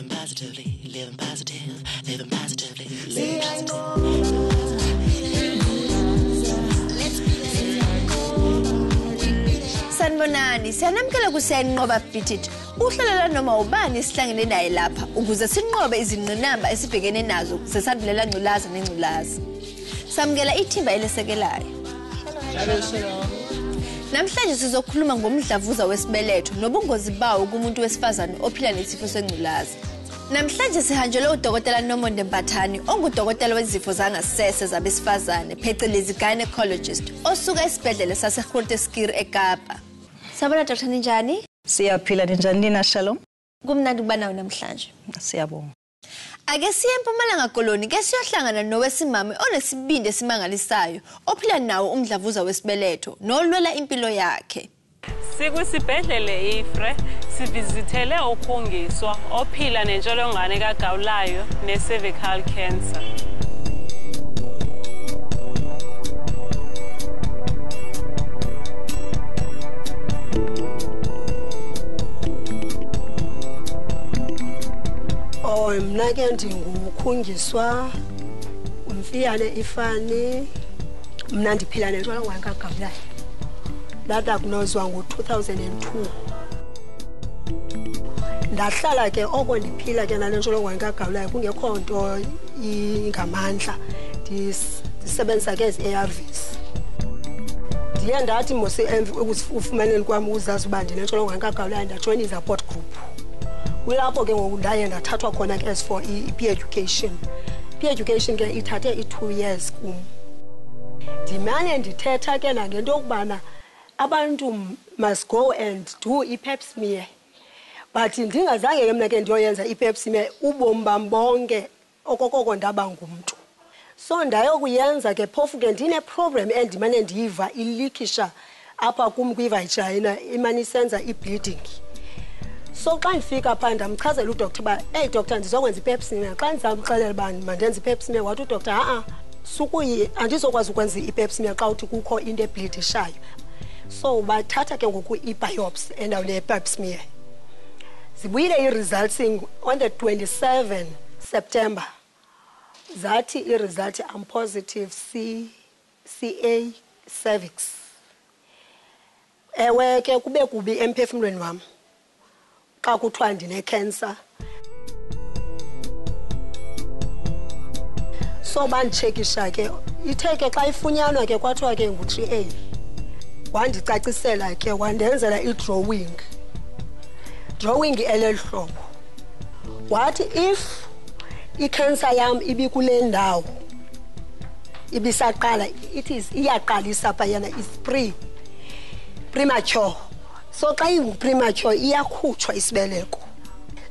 living positively, living positive, living positively, living positive. Sanibonani, siyanamkela kuSiyayinqoba Beat It. Uhlalela noma ubani esihlangene naye lapha ukuze sinqobe izingqinamba esibhekene nazo sesandulela ngculaza nengculaza. Samukela ithimba elesekelayo. Namhlanje sizokhuluma ngomdlavuza wesibeletho nobungozi bawo kumuntu wesifazane ophila nesifo sengculaza. Namhlanje sihanjelwe uDokotela Nomonde Mpathani ongudokotela wezifo zangasese zabesifazane phecelezi gynecologist osuka esibhedlela saseGrooteskier eKapa. Sabona Dr. Ninjani? Siyaphila ninjani nina Shalom? Kumnandi ukuba nawe namhlanje. Siyabonga. Ake siye eMpumalanga Koloni ke siyohlangana nowesimame onesibindi esimangalisayo ophila nawo umdlavuza wesibeletho nolwela impilo yakhe. Sikusibhedlele iFrere sivizithele ukhungiswa ophila nentsholongwane kagawulayo ne-cervical cancer. Mna ke ndingukhungiswa umfiyane ifani mna ndiphila nentsholongwane kagawulayo. Ndadiagnoswa ngo-2002. Ndahlala ke oko ndiphila ke nale ntsholongwane kagawulayo kungekho nto ingamandla ndisebenzisa ke ezi-ARVs. Ndiye ndathi mose ufumaneni kwam uzazi uba ndinentsholongwane kagawulayo ndajoyina i-support group. Kulapho ke ngoku ndaye ndathathwa khona ke for i-P-education. P-education ke ithathe i-2 years kum. Ndimane ndithetha ke nangento yokubana abantu must go and do i-pap smear. But ndingazange ke mna ke ndiyoyenza i-pap smear ubomi bam bonke okokoko ndaba ngumntu. So ndayokuyenza ke phofu ke ndine-problem endimane ndiyiva ilikisha apha kum kwivagina imane isenza i-bleeding. So xa ndifika phaa ndamchazela udoktor uba hey doctor ndizokwenza i-pap smear. Xa ndizamxelela uba mandenze i-pap smear wathi udoktor andizokwazi ukwenza i-pap smear xa uthi kukho into ebleedishayo. So bathatha ke ngoku i-biopsy endaweni ye-pap smear. Zibuyile i-results on the 27 September. Zathi i-result I'm positive CA cervix. Ewe ke kube kubi emphefumlweni wam xa kuthiwa ndine-cancer. So banditshekisha ke ithe ke xa ifunyanwa ke kwathiwa ke ngu-3A. Wandicacisela ke wandenzela i-drawing eleli hlobo. Wathi if i-cancer yam ibikule ndawo ibisaqala iyaqalisa phayana is premature. So xa ingu-premature iyakhutshwa isibeleko.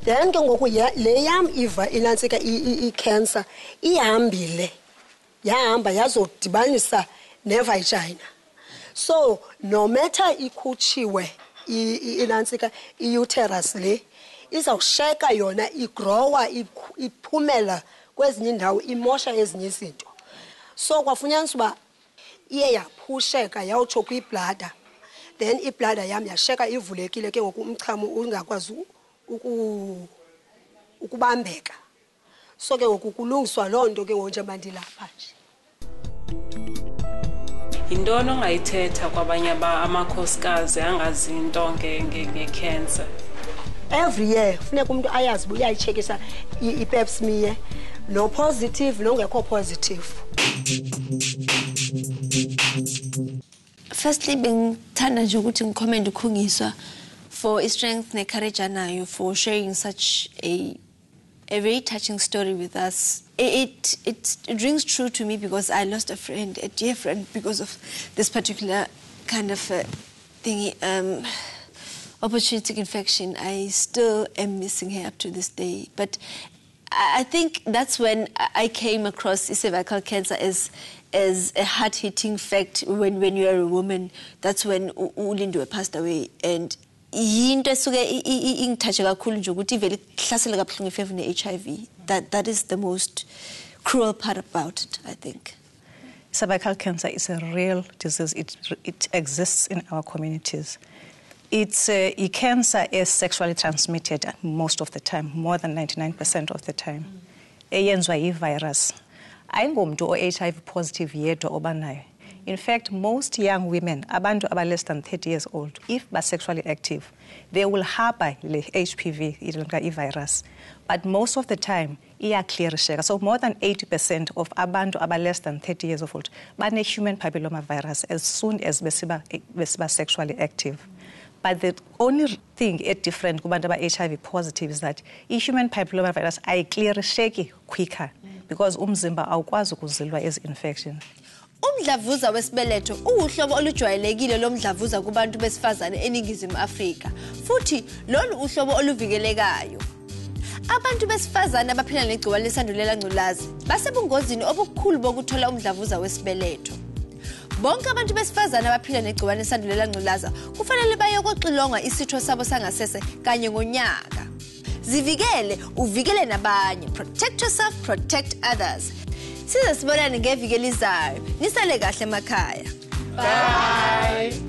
Then ke ngoku le yam iva inantsika i-cancer ihambile yahamba yazodibanisa nevagina. So no matter ikhutshiwe inantsika i-uterus le izawusheka yona igrowa iphumela kwezinye indawo imosha ezinye izinto. So kwafunyanisa uba iye yaphusheka yawutsho kwi-bladder. Then i-bladder yam yasheka ivulekile ke ngoku umchamo ungakwazi ukubambeka. So ke ngoku kulungiswa loo nto ke ngoku nje mandilapha nje. Yintoni ongayithetha kwabanye amakhosikazi angazi into nge-cancer? Every year funeka umuntu ayazi uba uyayitshekisa i-pap smear no positive nongekho positive. Firstly, bengithanda nje ukuthi ngikhomend uKhungiswa for strength ne-courage anayo for sharing such a very touching story with us. It rings true to me because I lost a friend, a dear friend, because of this particular kind of thingy, opportunistic infection. I still am missing her up to this day. But I think that's when I came across cervical cancer as a hard-hitting fact when you are a woman. That's when uLindwe passed away. And yinto esuke ingithatshe kakhulu nje ukuthi ivele ihlasele kabuhlungu ifevu ne-HIV. That is the most cruel part about it, I think. Cervical cancer is a real disease. It exists in our communities. Cancer is sexually transmitted most of the time, more than 99% of the time. Eyenzwa yi-virus. Ayingomntu o-HIV positive yedwa obanayo. In fact, most young women, abantu aba less than 30 years old, if they're sexually active, they will harbor the HPV, virus. But most of the time, iyaclearisheka. So more than 80% of abantu aba less than 30 years old bane human papillomavirus as soon as besiba sexually active. But the only thing it's different kubantu aba HIV positive is that human papillomavirus ayiclearisheki quicker because umzimba awukwazi ukuzilwa ezi infections. Umdlavuza wesibeletho uhlobo olujwayelekile lomdlavuza kubantu besifazane eningizimu Afrika futhi lolu uhlobo oluvikelekayo. Abantu besifazane abaphila negciwane lesandulela ngculazi basebungozini obukhulu bokuthola umdlavuza wesibeletho. Bonke abantu besifazane abaphila negciwane lesandulela ngculaza kufanele bayokuxilongwa isitho sabo sangasese kanye ngonyaka. Zivikele, uvikele nabanye. Protect yourself, protect others. Size sibonane ngeviki elizayo. Nisale kahle emakhaya. Bye.